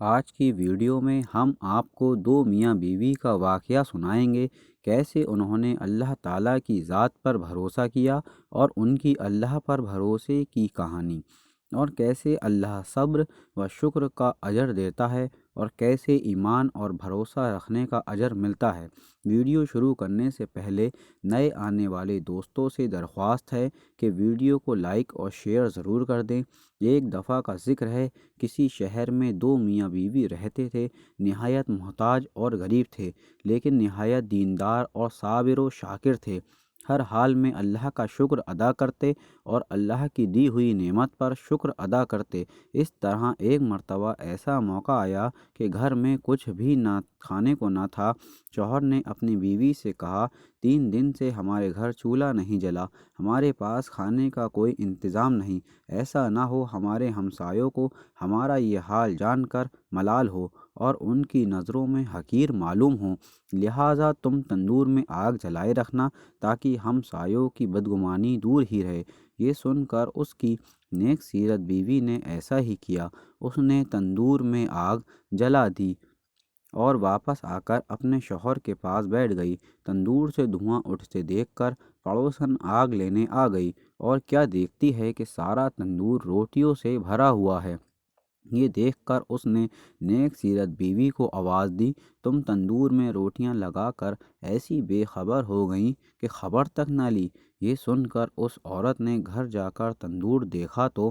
آج کی ویڈیو میں ہم آپ کو دو میاں بیوی کا واقعہ سنائیں گے، کیسے انہوں نے اللہ تعالیٰ کی ذات پر بھروسہ کیا اور ان کی اللہ پر بھروسے کی کہانی، اور کیسے اللہ صبر و شکر کا اجر دیتا ہے اور کیسے ایمان اور بھروسہ رکھنے کا اجر ملتا ہے۔ ویڈیو شروع کرنے سے پہلے نئے آنے والے دوستوں سے درخواست ہے کہ ویڈیو کو لائک اور شیئر ضرور کر دیں۔ ایک دفعہ کا ذکر ہے، کسی شہر میں دو میاں بیوی رہتے تھے، نہایت محتاج اور غریب تھے، لیکن نہایت دیندار اور صابر و شاکر تھے۔ ہر حال میں اللہ کا شکر ادا کرتے اور اللہ کی دی ہوئی نعمت پر شکر ادا کرتے۔ اس طرح ایک مرتبہ ایسا موقع آیا کہ گھر میں کچھ بھی نہ کھانے کو نہ تھا۔ شوہر نے اپنی بیوی سے کہا، 3 دن سے ہمارے گھر چولہا نہیں جلا، ہمارے پاس کھانے کا کوئی انتظام نہیں، ایسا نہ ہو ہمارے ہمسایوں کو ہمارا یہ حال جان کر ملال ہو اور ان کی نظروں میں حقیر معلوم ہوں، لہٰذا تم تندور میں آگ جلائے رکھنا تاکہ ہمسایوں کی بدگمانی دور ہی رہے۔ یہ سن کر اس کی نیک سیرت بیوی نے ایسا ہی کیا۔ اس نے تندور میں آگ جلا دی اور واپس آ کر اپنے شوہر کے پاس بیٹھ گئی۔ تندور سے دھواں اٹھتے دیکھ کر پڑوسن آگ لینے آ گئی، اور کیا دیکھتی ہے کہ سارا تندور روٹیوں سے بھرا ہوا ہے۔ یہ دیکھ کر اس نے نیک سیرت بیوی کو آواز دی، تم تندور میں روٹیاں لگا کر ایسی بے خبر ہو گئیں کہ خبر تک نہ لی۔ یہ سن کر اس عورت نے گھر جا کر تندور دیکھا تو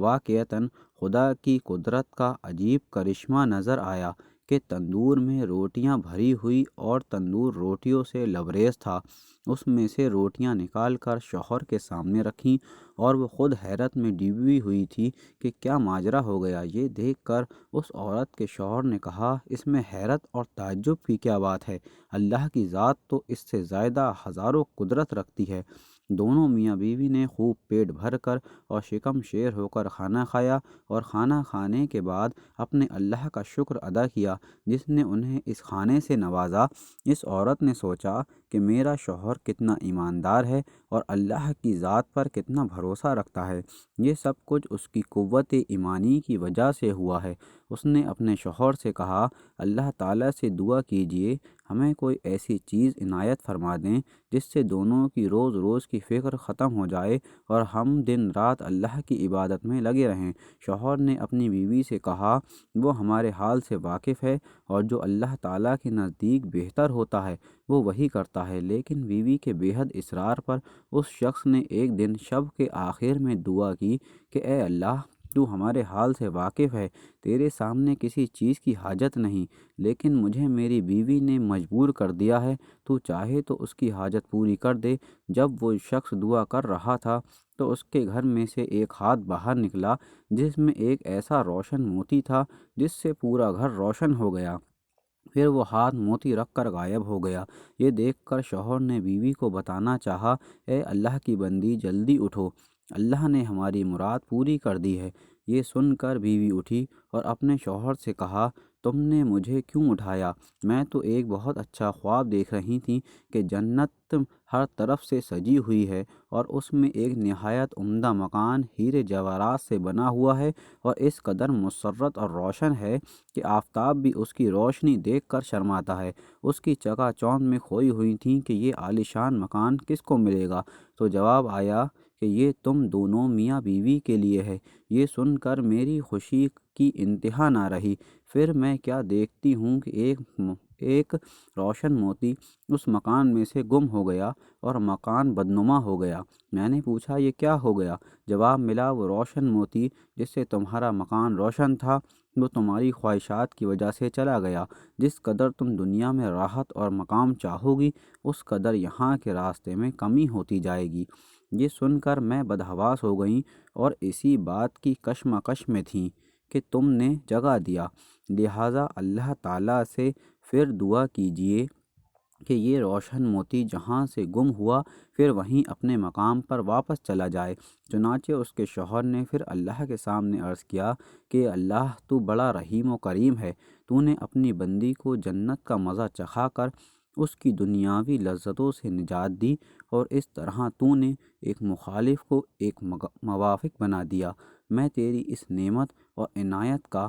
واقعتاً خدا کی قدرت کا عجیب کرشمہ نظر آیا کہ تندور میں روٹیاں بھری ہوئی اور تندور روٹیوں سے لبریز تھا۔ اس میں سے روٹیاں نکال کر شوہر کے سامنے رکھیں، اور وہ خود حیرت میں ڈوبی ہوئی تھی کہ کیا ماجرا ہو گیا۔ یہ دیکھ کر اس عورت کے شوہر نے کہا، اس میں حیرت اور تعجب کی کیا بات ہے؟ اللہ کی ذات تو اس سے زیادہ ہزاروں قدرت رکھتی ہے۔ دونوں میاں بیوی نے خوب پیٹ بھر کر اور شکم شیر ہو کر کھانا کھایا، اور کھانا کھانے کے بعد اپنے اللہ کا شکر ادا کیا جس نے انہیں اس کھانے سے نوازا۔ اس عورت نے سوچا کہ میرا شوہر کتنا ایماندار ہے اور اللہ کی ذات پر کتنا بھروسہ رکھتا ہے۔ یہ سب کچھ اس کی قوت ایمانی کی وجہ سے ہوا ہے۔ اس نے اپنے شوہر سے کہا، اللہ تعالیٰ سے دعا کیجئے ہمیں کوئی ایسی چیز عنایت فرما دیں جس سے دونوں کی روز روز کی فکر ختم ہو جائے اور ہم دن رات اللہ کی عبادت میں لگے رہیں۔ شوہر نے اپنی بیوی سے کہا، وہ ہمارے حال سے واقف ہے اور جو اللہ تعالیٰ کے نزدیک بہتر ہوتا ہے وہ وہی کرتا ہے۔ لیکن بیوی کے بے حد اصرار پر اس شخص نے ایک دن شب کے آخر میں دعا کی کہ اے اللہ، تو ہمارے حال سے واقف ہے، تیرے سامنے کسی چیز کی حاجت نہیں، لیکن مجھے میری بیوی نے مجبور کر دیا ہے، تو چاہے تو اس کی حاجت پوری کر دے۔ جب وہ شخص دعا کر رہا تھا تو اس کے گھر میں سے ایک ہاتھ باہر نکلا جس میں ایک ایسا روشن موتی تھا جس سے پورا گھر روشن ہو گیا۔ پھر وہ ہاتھ موتی رکھ کر غائب ہو گیا۔ یہ دیکھ کر شوہر نے بیوی کو بتانا چاہا، اے اللہ کی بندی، جلدی اٹھو، اللہ نے ہماری مراد پوری کر دی ہے۔ یہ سن کر بیوی اٹھی اور اپنے شوہر سے کہا، تم نے مجھے کیوں اٹھایا؟ میں تو ایک بہت اچھا خواب دیکھ رہی تھی کہ جنت ہر طرف سے سجی ہوئی ہے اور اس میں ایک نہایت عمدہ مکان ہیرے جواہرات سے بنا ہوا ہے، اور اس قدر مسرت اور روشن ہے کہ آفتاب بھی اس کی روشنی دیکھ کر شرماتا ہے۔ اس کی چکا چوندھ میں کھوئی ہوئی تھی کہ یہ عالیشان مکان کس کو ملے گا؟ تو جواب آیا کہ یہ تم دونوں میاں بیوی کے لیے ہے۔ یہ سن کر میری خوشی کی انتہا نہ رہی۔ پھر میں کیا دیکھتی ہوں کہ ایک روشن موتی اس مکان میں سے گم ہو گیا اور مکان بدنما ہو گیا۔ میں نے پوچھا، یہ کیا ہو گیا؟ جواب ملا، وہ روشن موتی جس سے تمہارا مکان روشن تھا وہ تمہاری خواہشات کی وجہ سے چلا گیا۔ جس قدر تم دنیا میں راحت اور مقام چاہو گی اس قدر یہاں کے راستے میں کمی ہوتی جائے گی۔ یہ سن کر میں بدحواس ہو گئی اور اسی بات کی کشمکش میں تھیں کہ تم نے جگا دیا، لہٰذا اللہ تعالیٰ سے پھر دعا کیجئے کہ یہ روشن موتی جہاں سے گم ہوا پھر وہیں اپنے مقام پر واپس چلا جائے۔ چنانچہ اس کے شوہر نے پھر اللہ کے سامنے عرض کیا کہ اللہ تو بڑا رحیم و کریم ہے، تو نے اپنی بندی کو جنت کا مزہ چکھا کر اس کی دنیاوی لذتوں سے نجات دی، اور اس طرح تو نے ایک مخالف کو ایک موافق بنا دیا۔ میں تیری اس نعمت اور عنایت کا